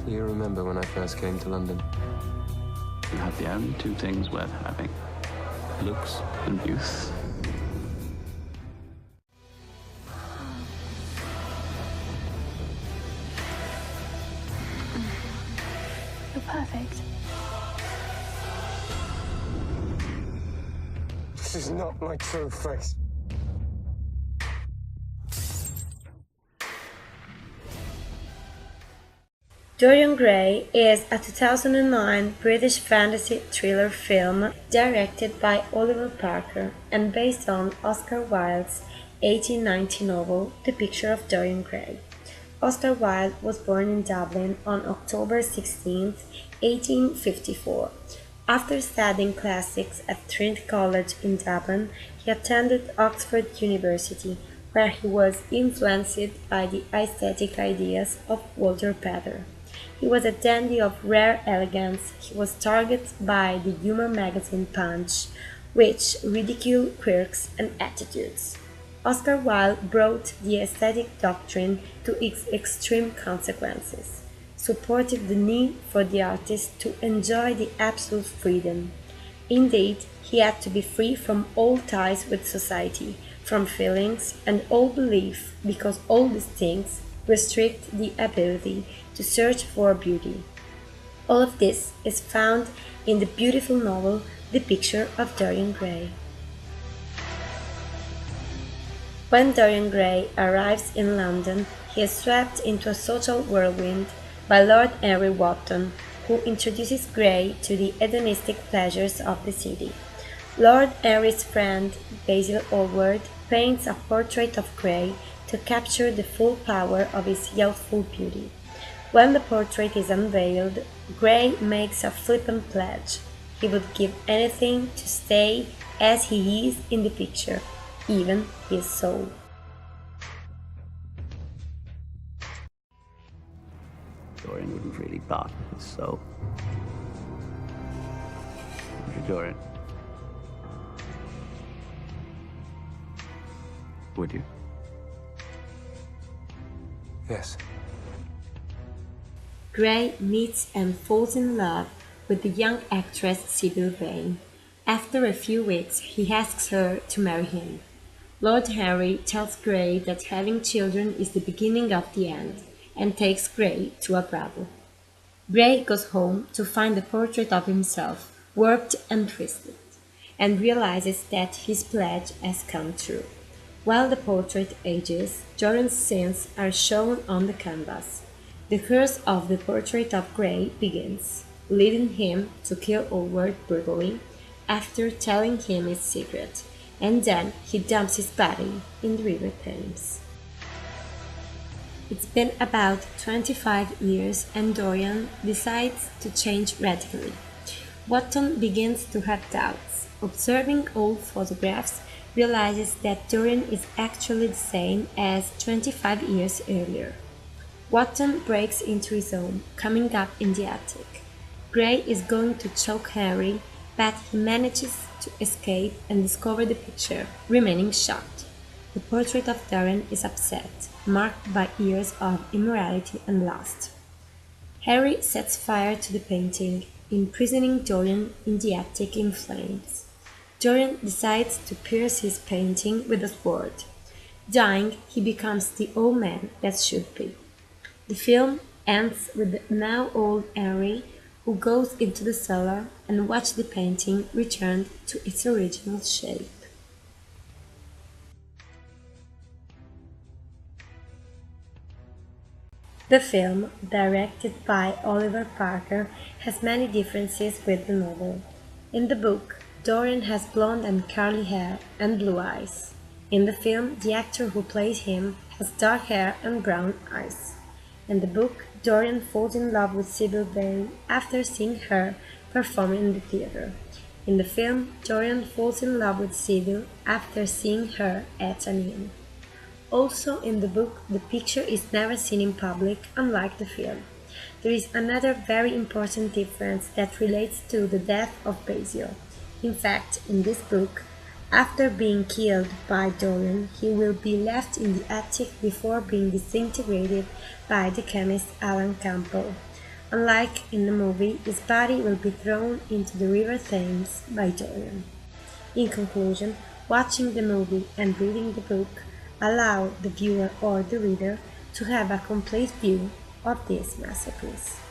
Do you remember when I first came to London? You have the only two things worth having: looks and youth. You're perfect. This is not my true face. Dorian Gray is a 2009 British fantasy thriller film directed by Oliver Parker and based on Oscar Wilde's 1890 novel The Picture of Dorian Gray. Oscar Wilde was born in Dublin on October 16, 1854. After studying classics at Trinity College in Dublin, he attended Oxford University, where he was influenced by the aesthetic ideas of Walter Pater. He was a dandy of rare elegance. He was targeted by the humor magazine Punch, which ridiculed quirks and attitudes. Oscar Wilde brought the aesthetic doctrine to its extreme consequences, supported the need for the artist to enjoy the absolute freedom. Indeed, he had to be free from all ties with society, from feelings and all belief, because all these things restrict the ability to search for beauty. All of this is found in the beautiful novel The Picture of Dorian Gray. When Dorian Gray arrives in London, he is swept into a social whirlwind by Lord Henry Wotton, who introduces Gray to the hedonistic pleasures of the city. Lord Henry's friend, Basil Hallward, paints a portrait of Gray to capture the full power of his youthful beauty. When the portrait is unveiled, Gray makes a flippant pledge. He would give anything to stay as he is in the picture, even his soul. Dorian wouldn't really part with his soul. Would you, Dorian? Would you? Yes. Gray meets and falls in love with the young actress Sybil Vane. After a few weeks, he asks her to marry him. Lord Henry tells Gray that having children is the beginning of the end, and takes Gray to a brothel. Gray goes home to find the portrait of himself, warped and twisted, and realizes that his pledge has come true. While the portrait ages, Dorian's sins are shown on the canvas. The curse of the portrait of Gray begins, leading him to kill Hallward brutally after telling him his secret, and then he dumps his body in the River Thames. It's been about 25 years and Dorian decides to change radically. Wotton begins to have doubts. Observing old photographs, realizes that Dorian is actually the same as 25 years earlier. Wotton breaks into his home, coming up in the attic. Gray is going to choke Henry, but he manages to escape and discover the picture, remaining shocked. The portrait of Dorian is upset, marked by years of immorality and lust. Henry sets fire to the painting, imprisoning Dorian in the attic in flames. Dorian decides to pierce his painting with a sword. Dying, he becomes the old man that should be. The film ends with the now old Henry, who goes into the cellar and watches the painting return to its original shape. The film, directed by Oliver Parker, has many differences with the novel. In the book, Dorian has blonde and curly hair and blue eyes. In the film, the actor who plays him has dark hair and brown eyes. In the book, Dorian falls in love with Sybil Vane after seeing her perform in the theater. In the film, Dorian falls in love with Sybil after seeing her at an inn. Also in the book, the picture is never seen in public, unlike the film. There is another very important difference that relates to the death of Basil. In fact, in this book, after being killed by Dorian, he will be left in the attic before being disintegrated by the chemist Alan Campbell. Unlike in the movie, his body will be thrown into the River Thames by Dorian. In conclusion, watching the movie and reading the book allow the viewer or the reader to have a complete view of this masterpiece.